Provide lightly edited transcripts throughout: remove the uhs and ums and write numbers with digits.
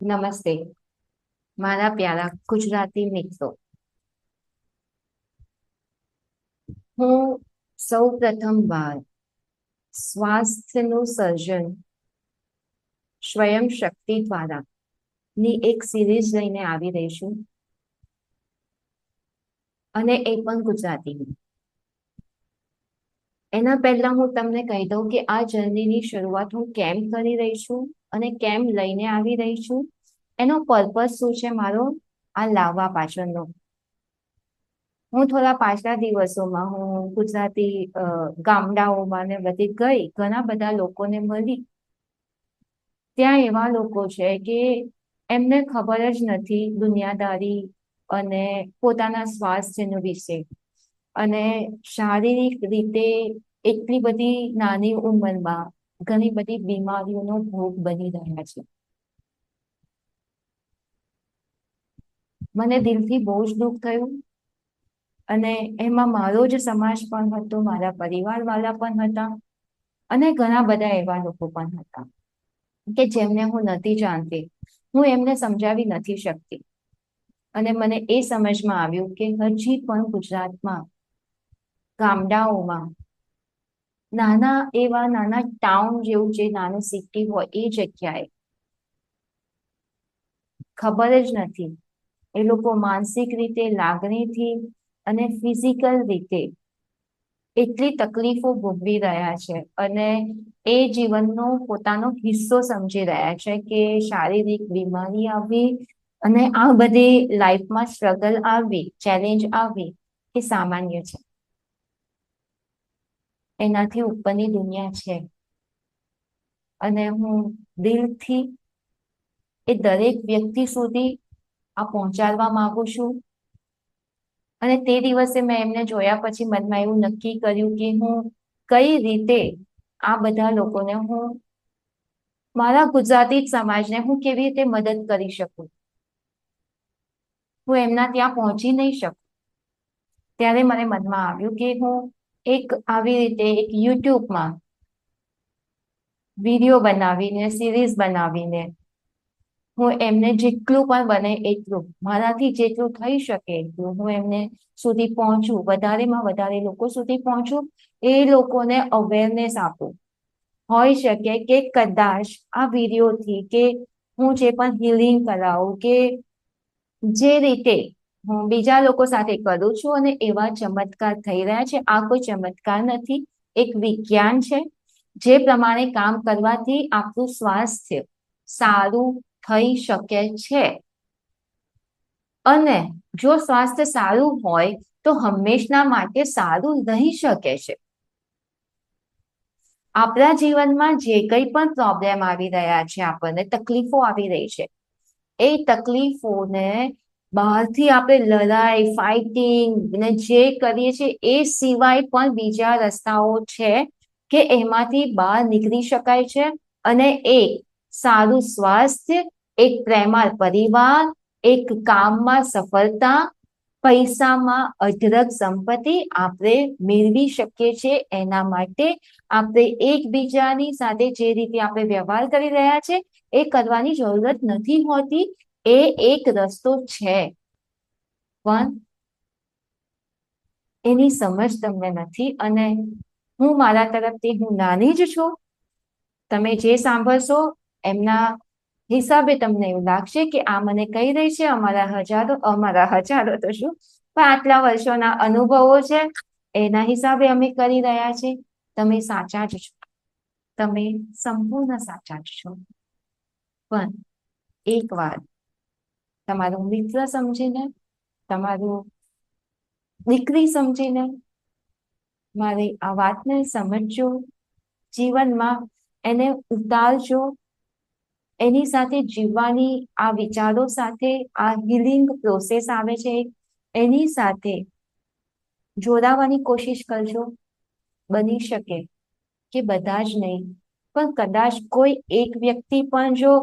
નમસ્તે મારા પ્યારા ગુજરાતી મિત્રો. હું સૌ પ્રથમ વાર સ્વાસ્થ્યનું સર્જન સ્વયં શક્તિ દ્વારા ની એક સિરીઝ લઈને આવી રહી છું, અને એ પણ ગુજરાતીમાં. એના પહેલા હું તમને કહી દઉં કે આ જર્નીની શરૂઆત હું કેમ કરી રહી છું અને કેમ લઈને આવી રહી છું. એનો પર્પસ શું છે મારો આ લાવવા પાછળનો. હું થોડા પાછલા દિવસોમાં હું ગુજરાતી ગામડાઓમાં ને બધી ગઈ, ઘણા બધા લોકોને મળી. ત્યાં એવા લોકો છે કે એમને ખબર જ નથી દુનિયાદારી અને પોતાના સ્વાસ્થ્યનું વિશે, અને શારીરિક રીતે એટલી બધી નાની ઉંમરમાં ઘણી બધી બીમારીઓનો ભોગ બની રહ્યા છે. મને દિલથી બહુ જ દુઃખ થયું, અને એમાં મારો જ સમાજ પણ હતો, મારા પરિવાર વાળા પણ હતા, અને ઘણા બધા એવા લોકો પણ હતા કે જેમને હું નથી જાણતી, હું એમને સમજાવી નથી શકતી. અને મને એ સમજમાં આવ્યું કે હજી પણ ગુજરાતમાં ગામડાઓમાં નાના ટાઉન જેવું જે નાનું સિટી હોય એ જગ્યાએ ખબર જ નથી. એ લોકો માનસિક રીતે, લાગણીથી અને ફિઝિકલ રીતે એટલી તકલીફો ભોગવી રહ્યા છે, અને એ જીવનનો પોતાનો હિસ્સો સમજી રહ્યા છે કે શારીરિક બીમારી આવી અને આ બધી લાઈફમાં સ્ટ્રગલ આવી, ચેલેન્જ આવી એ સામાન્ય છે. એનાથી ઉપરની દુનિયા છે, અને હું દિલથી એ દરેક વ્યક્તિ સુધી આ પહોંચાડવા માંગુ છું. અને તે દિવસે મેં એમને જોયા પછી મનમાં એવું નક્કી કર્યું કે હું કઈ રીતે આ બધા લોકોને હું મારા ગુજરાતી સમાજને હું કેવી રીતે મદદ કરી શકું. હું એમના ત્યાં પહોંચી નહીં શકું. ત્યારે મને મનમાં આવ્યું કે હું એક આવી રીતે એક યુટ્યુબમાં વિડીયો બનાવીને, સિરીઝ બનાવીને હું એમને જેટલું પણ બને એટલું, મારાથી જેટલું થઈ શકે એટલું હું એમને સુધી પહોંચું, વધારેમાં વધારે લોકો સુધી પહોંચું, એ લોકોને અવેરનેસ આપું. હોઈ શકે કે કદાચ આ વિડીયોથી કે હું જે પણ હિલિંગ કરાવું કે જે રીતે હું બીજા લોકો સાથે કરું છું અને એવા ચમત્કાર થઈ રહ્યા છે. આ કોઈ ચમત્કાર નથી, એક વિજ્ઞાન છે. જે પ્રમાણે કામ કરવાથી આપણું સ્વાસ્થ્ય સારું થઈ શકે છે. અને જો સ્વાસ્થ્ય સારું હોય તો હંમેશના માટે સારું રહી શકે છે. આપણા જીવનમાં જે કંઈ પણ પ્રોબ્લેમ આવી રહ્યા છે, આપણને તકલીફો આવી રહી છે, એ તકલીફોને બહારથી આપણે લડાઈ, ફાઇટિંગ ને જે કરીએ છીએ એ સિવાય પણ બીજા રસ્તાઓ છે કે એમાંથી બહાર નીકળી શકાય છે. અને એ સારું સ્વાસ્થ્ય, એક પ્રેમાળ પરિવાર, એક કામમાં સફળતા, પૈસામાં અઢળક સંપત્તિ આપણે મેળવી શકીએ છીએ. એના માટે આપણે એકબીજાની સાથે જે રીતે આપણે વ્યવહાર કરી રહ્યા છે એ કરવાની જરૂરત નથી હોતી. એ એક રસ્તો છે, પણ એની સમજ તમને નથી. અને હું મારા તરફથી હું નાની જ છું. તમે જે સાંભળશો એમના હિસાબે તમને એવું લાગશે કે આ મને કહી રહી છે, અમારા હજારો તો શું પણ આટલા વર્ષોના અનુભવો છે એના હિસાબે અમે કરી રહ્યા છીએ. તમે સાચા જ છો, તમે સંપૂર્ણ સાચા જ છો. પણ એક વાત તમારું મિત્ર સમજીને, તમારું દીકરી સમજીને મારી આ વાતને સમજજો, જીવનમાં એને ઉતારજો, એની સાથે જીવવાની આ વિચારો સાથે આ હિલિંગ પ્રોસેસ આવે છે એની સાથે જોડાવાની કોશિશ કરજો. બની શકે કે બધા જ નહીં, પણ કદાચ કોઈ એક વ્યક્તિ પણ જો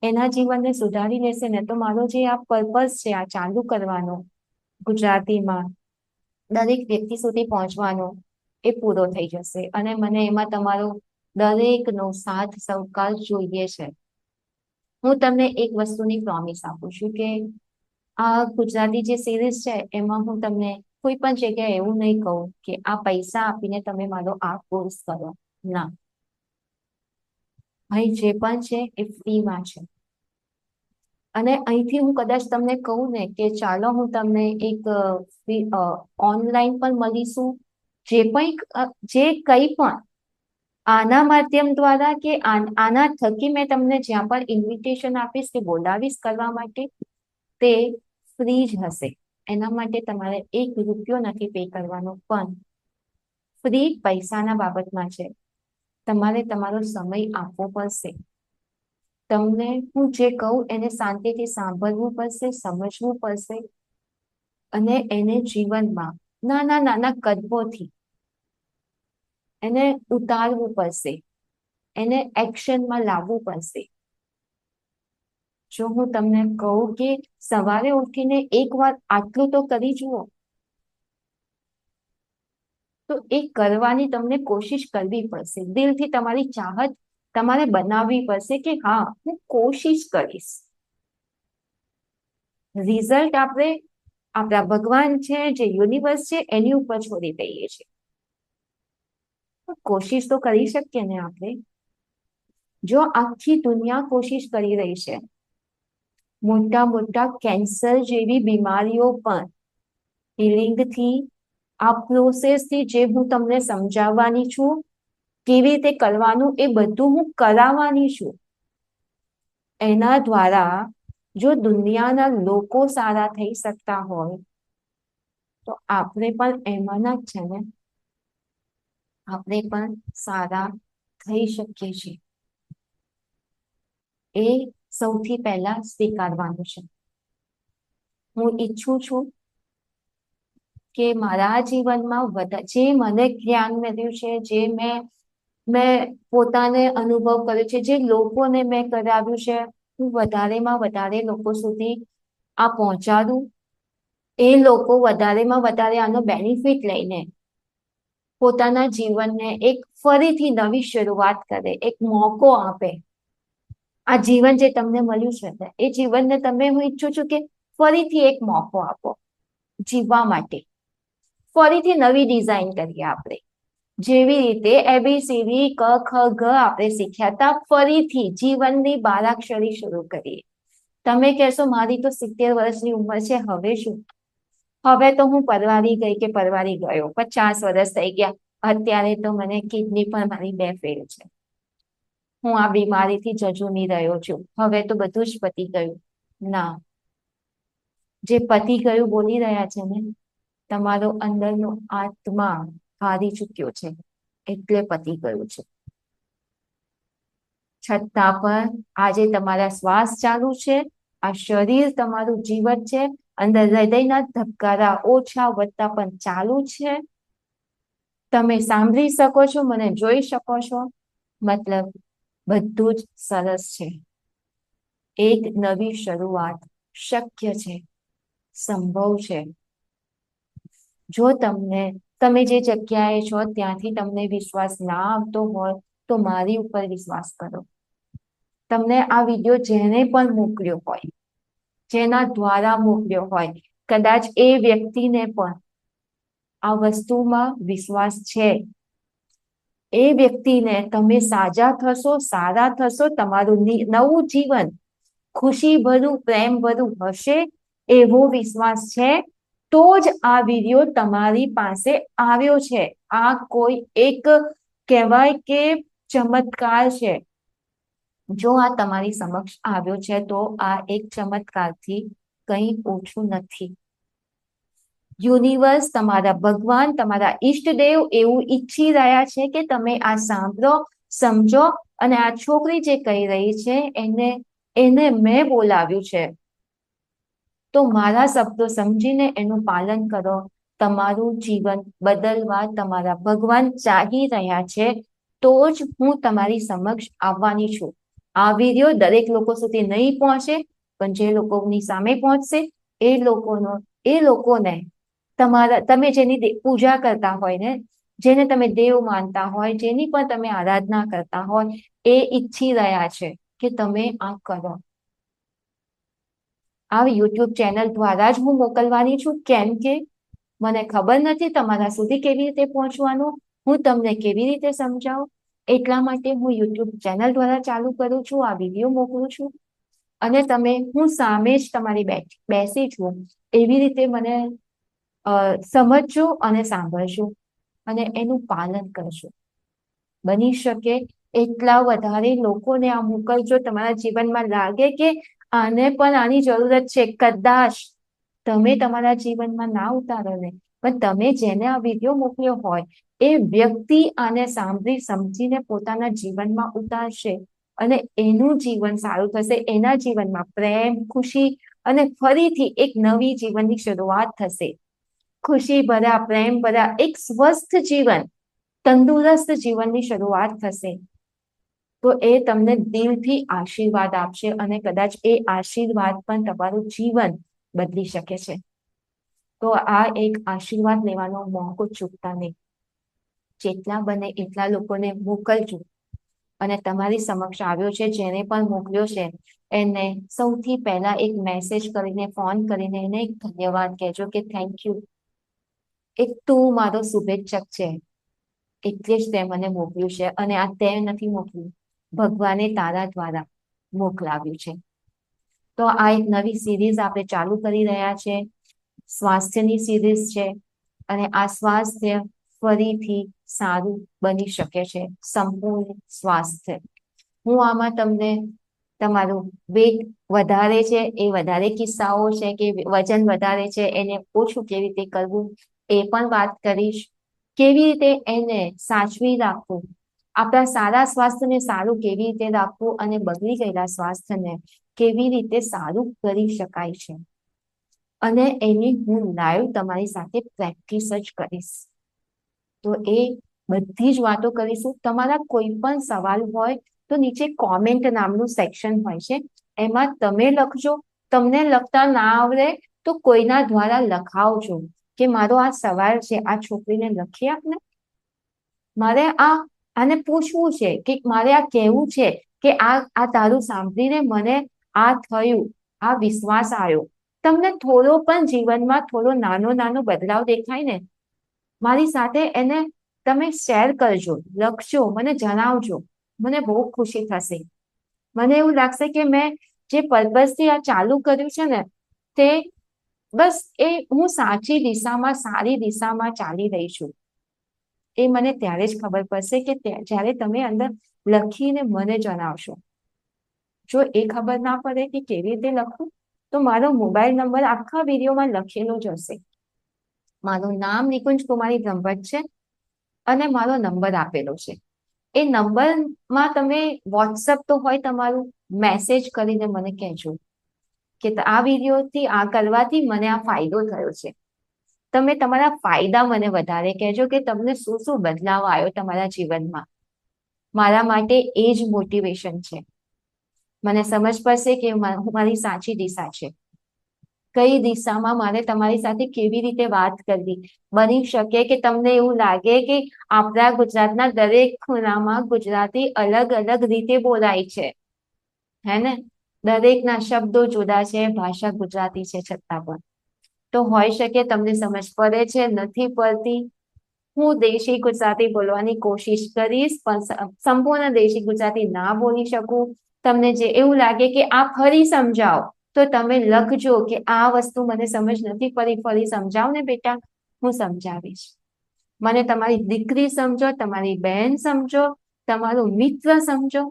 એના જીવનને સુધારી લેશે ને, તો મારો જે આ પર્પસ છે આ ચાલુ કરવાનો ગુજરાતીમાં દરેક વ્યક્તિ સુધી પહોંચવાનો એ પૂરો થઈ જશે. અને મને એમાં તમારો દરેકનો સાથ સહકાર જોઈએ છે. હું તમને એક વસ્તુની પ્રોમિસ આપું છું કે આ ગુજરાતી જે સિરીઝ છે એમાં હું તમને કોઈ પણ જગ્યાએ એવું નહીં કહું કે આ પૈસા આપીને તમે મારો આ કોર્સ કરો. ના ભાઈ, જે પણ છે એ ફ્રીમાં છે. અને અહીંથી હું કદાચ તમને કહું ને કે ચાલો હું તમને એક ઓનલાઈન પણ મળીશું, જે કંઈ પણ આના માધ્યમ દ્વારા કે આના થકી મેં તમને જ્યાં પણ ઇન્વિટેશન આપીશ કે બોલાવીશ કરવા માટે, તે ફ્રી જ હશે. એના માટે તમારે 1 રૂપિયો નથી પે કરવાનો, પણ ફ્રી પૈસાના બાબતમાં છે. તમારે તમારો સમય આપવો પડશે. તમને હું જે કહું એને શાંતિથી સાંભળવું પડશે, સમજવું પડશે અને એને જીવનમાં નાના નાના કદમોથી એને ઉતારવું પડશે, એને એક્શનમાં લાવવું પડશે. જો હું તમને કહું કે સવારે ઉઠીને એકવાર આટલું તો કરી જુઓ, તો એ કરવાની તમને કોશિશ કરવી પડશે. દિલથી તમારી ચાહત તમારે બનાવવી પડશે કે હા, હું કોશિશ કરીશ. રિઝલ્ટ આપણે આપણા ભગવાન છે, જે યુનિવર્સ છે, એની ઉપર છોડી દઈએ છીએ. કોશિશ તો કરી શકીએ ને આપણે. જો આખી દુનિયા કોશિશ કરી રહી છે, મોટા મોટા કેન્સર જેવી બીમારીઓ પણ હિલિંગથી, આ પ્રોસેસથી, જે હું તમને સમજાવવાની છું, કેવી રીતે કરવાનું એ બધું હું કરાવવાની છું. એના દ્વારા જો દુનિયાના લોકો સારા થઈ શકતા હોય, તો આપણે પણ એમાંના જ છે ને. આપણે પણ સારા થઈ શકીએ છીએ. એ સૌથી પહેલા સ્વીકારવાનું છે. હું ઈચ્છું છું કે મારા જીવનમાં જે મને જ્ઞાન મળ્યું છે, જે મેં પોતાને અનુભવ કર્યો છે, જે લોકોને મેં કરાવ્યું છે, હું વધારેમાં વધારે લોકો સુધી આ પહોંચાડું. એ લોકો વધારેમાં વધારે આનો બેનિફિટ લઈને પોતાના જીવનને એક ફરીથી નવી શરૂઆત કરે, એક મોકો આપે. આ જીવન જે તમને મળ્યું છે ને, એ જીવનને હું ઈચ્છું છું કે ફરીથી એક મોકો આપો જીવવા માટે. ફરીથી નવી ડિઝાઇન કરીએ આપણે. જેવી રીતે ABCD ક ખ ગ આપણે શીખ્યા હતા, ફરીથી જીવનની બારાક્ષરી શરૂ કરીએ. તમે કહેશો મારી તો 70 વર્ષની ઉંમર છે, હવે શું? હવે તો હું પરવારી ગઈ કે પરવારી ગયો, 50 વર્ષ થઈ ગયા. અત્યારે તો મને કિડની પણ મારી 2 ફેલ છે. હું આ બીમારીથી જજુમી રહ્યો છું. હવે તો બધું જ પતી ગયું. ના, જે પતી ગયું બોલી રહ્યા છે ને, તમારો અંદરનો આત્મા હારી ચૂક્યો છે, એટલે પતી ગયું છે. છતાં પણ આજે તમારા શ્વાસ ચાલુ છે, આ શરીર તમારું જીવન છે, અંદર હૃદયના ધબકારા ઓછા વધતા પણ ચાલુ છે. તમે સાંભળી શકો છો, મને જોઈ શકો છો, મતલબ બધું જ સરસ છે. એક નવી શરૂઆત શક્ય છે, સંભવ છે. જો તમે જે જગ્યાએ છો ત્યાંથી તમને વિશ્વાસ ના આવતો હોય, તો મારી ઉપર વિશ્વાસ કરો. તમને આ વિડીયો જેને પણ મોકલ્યો હોય, જેના દ્વારા મોકલ્યો હોય, કદાચ એ વ્યક્તિને પણ આ વસ્તુમાં વિશ્વાસ છે. એ વ્યક્તિને તમે સાજા થશો, સારા થશો, તમારું નવું જીવન ખુશી ભર્યું, પ્રેમ ભર્યું હશે, એવો વિશ્વાસ છે. તો જ આ વિડીયો તમારી પાસે આવ્યો છે. આ કોઈ એક કહેવાય કે ચમત્કાર છે. જો આ તમારી સમક્ષ આવ્યો છે, તો આ એક ચમત્કારથી કંઈ ઓછું નથી. યુનિવર્સ, તમારા ભગવાન, તમારા ઈષ્ટદેવ એવું ઈચ્છી રહ્યા છે કે તમે આ સાંભળો, સમજો અને આ છોકરી જે કહી રહી છે એને મેં બોલાવ્યું છે, તો મારા શબ્દો સમજીને એનું પાલન કરો. તમારું જીવન બદલવા તમારા ભગવાન ચાહી રહ્યા છે, તો જ હું તમારી સમક્ષ આવવાની છું. આ વિડીયો દરેક લોકો સુધી નહીં પહોંચે, પણ જે લોકોની સામે પહોંચશે એ લોકોને તમે જેની પૂજા કરતા હોય ને, જેને તમે દેવ માનતા હોય, જેની પણ તમે આરાધના કરતા હોય, એ ઈચ્છી રહ્યા છે કે તમે આ કરો. આ યુટ્યુબ ચેનલ દ્વારા જ હું મોકલવાની છું, કેમ કે મને ખબર નથી તમારા સુધી કેવી રીતે પહોંચવાનું, હું તમને કેવી રીતે સમજાવું, એટલા માટે હું યુટ્યુબ ચેનલ દ્વારા ચાલુ કરું છું, આ વિડીયો મોકલું છું. અને તમે હું સામે જ તમારી બેસી છું એવી રીતે મને સમજજો અને સાંભળજો અને એનું પાલન કરજો. બની શકે એટલા વધારે લોકોને આ મોકલજો. તમારા જીવનમાં લાગે કે આને પણ આની જરૂરત છે, કદાચ તમે તમારા જીવનમાં ના ઉતારો ને, પણ તમે જેને આ વિડીયો મોકલ્યો હોય એ વ્યક્તિ આને સાંભળી સમજીને પોતાના જીવનમાં ઉતારશે અને એનું જીવન સારું થશે, એના જીવનમાં પ્રેમ, ખુશી અને ફરીથી એક નવી જીવનની શરૂઆત થશે. ખુશી ભર્યા, પ્રેમ ભર્યા, એક સ્વસ્થ જીવન, તંદુરસ્ત જીવનની શરૂઆત થશે. તો એ તમને દિલથી આશીર્વાદ આપશે અને કદાચ એ આશીર્વાદ પણ તમારું જીવન બદલી શકે છે. તો આ એક આશીર્વાદ લેવાનો મોકો ચૂકતા નહીં. જેટલા બને એટલા લોકોને મોકલજો. અને તમારી સમક્ષ આવ્યો છે જેને પણ મોકલ્યો છે એને સૌથી પહેલા એક મેસેજ કરીને, ફોન કરીને એને એક ધન્યવાદ કહેજો કે થેન્ક યુ. એક તું મારો શુભેચ્છક છે એટલે જ તે મને મોકલ્યું છે અને આ તે નથી મોકલ્યું, ભગવાને તારા દ્વારા મોકલાવ્યું છે. તો આ એક નવી સિરીઝ આપણે ચાલુ કરી રહ્યા છે, સ્વાસ્થ્યની સિરીઝ છે અને આ સ્વાસ્થ્ય ફરીથી સારું બની શકે છે, સંપૂર્ણ સ્વાસ્થ્ય. હું આમાં તમને તમારું વેટ વધારે છે એ વધારે કિસ્સાઓ છે કે વજન વધારે છે એને ઓછું કેવી રીતે કરવું એ પણ વાત કરીશ. કેવી રીતે એને સાચવી રાખવું, આપણા સારા સ્વાસ્થ્યને સારું કેવી રીતે રાખવું અને બગડી ગયેલા સ્વાસ્થ્યને કેવી રીતે સારું કરી શકાય છે. અને એની હું લાઈવ તમારી સાથે પ્રેક્ટિસ જ કરીશ. તો એ બધી જ વાતો કરીશું. તમારા કોઈ પણ સવાલ હોય તો નીચે કોમેન્ટ નામનું સેક્શન હોય છે, એમાં તમે લખજો. તમને લખતા ના આવડે તો કોઈના દ્વારા લખાવજો કે મારો આ સવાલ છે, આ છોકરીને લખી આપને, મારે આને પૂછવું છે કે મારે આ કહેવું છે કે આ તારું સાંભળીને મને આ થયું, આ વિશ્વાસ આવ્યો. તમને થોડો પણ જીવનમાં થોડો નાનો નાનો બદલાવ દેખાય ને, મારી સાથે એને તમે શેર કરજો, લખજો, મને જણાવજો. મને બહુ ખુશી થશે. મને એવું લાગશે કે મેં જે પર્પઝથી આ ચાલુ કર્યું છે ને તે બસ એ હું સાચી દિશામાં, સારી દિશામાં ચાલી રહી છું. એ મને ત્યારે જ ખબર પડશે કે જ્યારે તમે અંદર લખીને મને જણાવશો. જો એ ખબર ના પડે કે કેવી રીતે લખવું તો મારો મોબાઈલ નંબર આખા વિડીયોમાં લખેલો જ હશે. મારું નામ નિકુંજ કુમારી બ્રહ્મભટ્ટ છે અને મારો નંબર આપેલો છે. એ નંબરમાં તમે વોટ્સઅપ તો હોય તમારું, મેસેજ કરીને મને કહેજો કે આ વિડીયોથી આ કરવાથી મને આ ફાયદો થયો છે. તમે તમારા ફાયદા મને વધારે કહેજો કે તમને શું શું બદલાવ આવ્યો તમારા જીવનમાં. મારા માટે એ જ મોટિવેશન છે. મને સમજ પડશે કે મારી સાચી દિશા છે, કઈ દિશામાં મારે તમારી સાથે કેવી રીતે વાત કરવી. બની શકે કે તમને એવું લાગે કે આપણા ગુજરાતના દરેક ખૂણામાં ગુજરાતી અલગ અલગ રીતે બોલાય છે, હે ને, દરેકના શબ્દો જુદા છે, ભાષા ગુજરાતી છે છતાં પણ. તો હોઈ શકે તમને સમજ પડે છે, નથી પડતી. હું દેશી ગુજરાતી બોલવાની કોશિશ કરીશ પણ સંપૂર્ણ દેશી ગુજરાતી ના બોલી શકું. તમને જે એવું લાગે કે આ ફરી સમજાવો તો તમે લખજો કે આ વસ્તુ મને સમજ નથી પડી, ફરી સમજાવ ને બેટા, હું સમજાવીશ. મને તમારી દીકરી સમજો, તમારી બહેન સમજો, તમારો મિત્ર સમજો.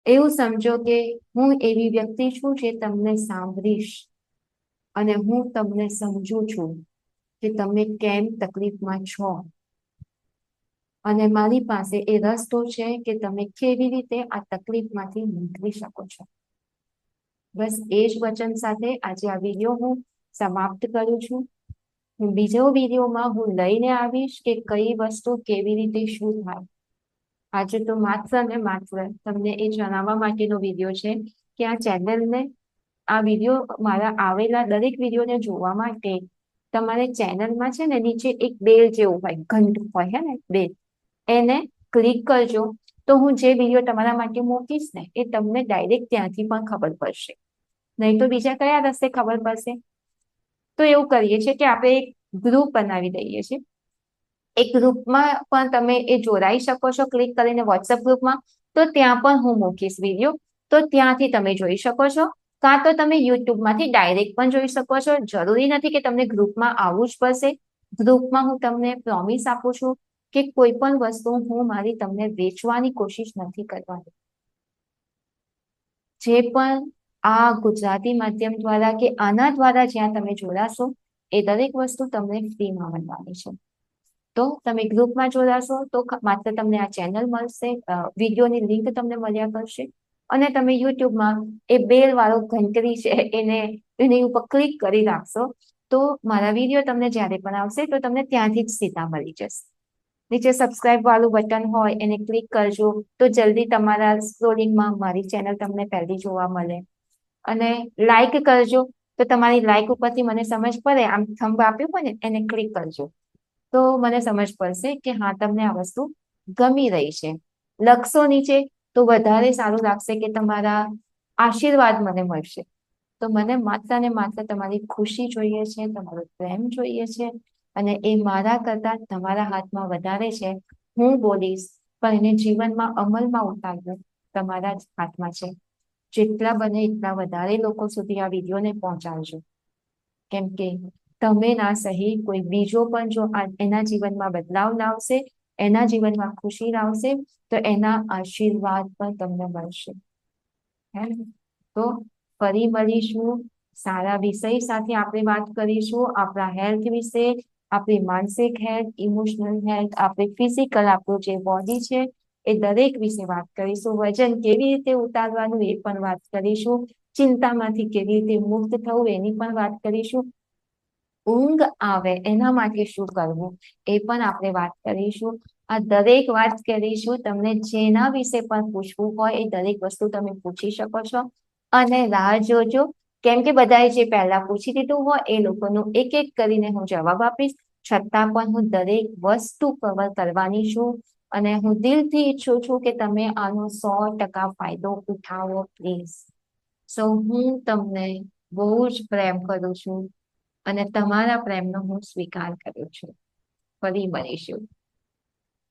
એવું સમજો કે હું એવી વ્યક્તિ છું જે તમને સાંભળીશ અને હું તમને સમજું છું કે તમે કેમ તકલીફમાં છો અને મારી પાસે એ રસ્તો છે કે તમે કેવી રીતે આ તકલીફમાંથી નીકળી શકો છો. બસ એ જ વચન સાથે આજે આ વિડીયો હું સમાપ્ત કરું છું. હું બીજો વિડીયોમાં હું લઈને આવીશ કે કઈ વસ્તુ કેવી રીતે શું થાય. આજે તો માત્ર ને માત્ર તમને એ જણાવવા માટેનો વિડીયો છે કે આ ચેનલને, આ વિડીયો મારા આવેલા દરેક વિડીયોને જોવા માટે તમારે ચેનલમાં છે ને નીચે એક બેલ જેવું હોય, ઘંટ હોય, હે ને બેલ, એને ક્લિક કરજો. તો હું જે વિડીયો તમારા માટે મૂકીશ ને એ તમને ડાયરેક્ટ ત્યાંથી પણ ખબર પડશે. નહીં તો બીજા કયા રસ્તે ખબર પડશે? તો એવું કરીએ છીએ કે આપણે એક ગ્રુપ બનાવી દઈએ છીએ. એ ગ્રુપમાં પણ તમે એ જોડાઈ શકો છો ક્લિક કરીને વોટ્સએપ ગ્રુપમાં. તો ત્યાં પણ હું મૂકીશ વિડીયો, તો ત્યાંથી તમે જોઈ શકો છો. કાં તો તમે યુટ્યુબમાંથી ડાયરેક્ટ પણ જોઈ શકો છો. જરૂરી નથી કે તમને ગ્રુપમાં આવવું જ પડશે. ગ્રુપમાં હું તમને પ્રોમિસ આપું છું કે કોઈ પણ વસ્તુ હું મારી તમને વેચવાની કોશિશ નથી કરવાની. જે પણ આ ગુજરાતી માધ્યમ દ્વારા કે આના દ્વારા જ્યાં તમે જોડાશો એ દરેક વસ્તુ તમને ફ્રીમાં મળવાની છે. તો તમે ગ્રુપમાં જોડાશો તો માત્ર તમને આ ચેનલ મળશે, વિડીયોની લિંક તમને મળ્યા કરશે. અને તમે યુટ્યુબમાં એ બેલ વાળો ઘંટડી છે એની ઉપર ક્લિક કરી રાખશો તો મારા વિડીયો તમને જ્યારે પણ આવશે તો તમને ત્યાંથી જ સીધા મળી જશે. નીચે સબસ્ક્રાઇબ વાળું બટન હોય એને ક્લિક કરજો તો જલ્દી તમારા સ્ક્રોલિંગમાં મારી ચેનલ તમને પહેલી જોવા મળે. અને લાઈક કરજો તો તમારી લાઈક ઉપરથી મને સમજ પડે, આમ થંબ આપ્યું હોય ને એને ક્લિક કરજો તો મને સમજ પડશે કે હા તમને આ વસ્તુ ગમી રહી છે. લખશો નીચે તો વધારે સારું લાગશે કે તમારા આશીર્વાદ મને મળશે. તો મને માત્ર ને માત્ર તમારી ખુશી જોઈએ છે, તમારો પ્રેમ જોઈએ છે. અને એ મારા કરતા તમારા હાથમાં વધારે છે. હું બોલીશ પણ એને જીવનમાં અમલમાં ઉતારવું તમારા જ હાથમાં છે. જેટલા બને એટલા વધારે લોકો સુધી આ વિડીયોને પહોંચાડજો. કેમ કે તમે ના સહી કોઈ બીજો પણ જો એના જીવનમાં બદલાવ લાવશે, એના જીવનમાં ખુશી લાવશે તો એના આશીર્વાદ પણ તમને મળશે. તો ફરી મળીશું, સારા વિષય સાથે આપણે વાત કરીશું. આપણા હેલ્થ વિશે, આપણી માનસિક હેલ્થ, ઇમોશનલ હેલ્થ, આપણી ફિઝિકલ આપણું જે બોડી છે એ દરેક વિશે વાત કરીશું. વજન કેવી રીતે ઉતારવાનું એ પણ વાત કરીશું. ચિંતામાંથી કેવી રીતે મુક્ત થવું એની પણ વાત કરીશું. ઊંઘ આવે એના માટે શું કરવું એ પણ આપણે વાત કરીશું. આ દરેક વાત કરીશું. તમને જેના વિશે પણ પૂછવું હોય એ દરેક વસ્તુ તમે પૂછી શકો છો. અને રાહ જોજો, કેમ કે બધાએ જે પહેલા પૂછી દીધું હોય એ લોકોનું એક એક કરીને હું જવાબ આપીશ. છતાં પણ હું દરેક વસ્તુ કવર કરવાની છું. અને હું દિલથી ઈચ્છું છું કે તમે આનો 100% ફાયદો ઉઠાવો પ્લીઝ. સો હું તમને બહુ જ પ્રેમ કરું છું અને તમારા પ્રેમનો હું સ્વીકાર કરું છું. ફરી મળીશું.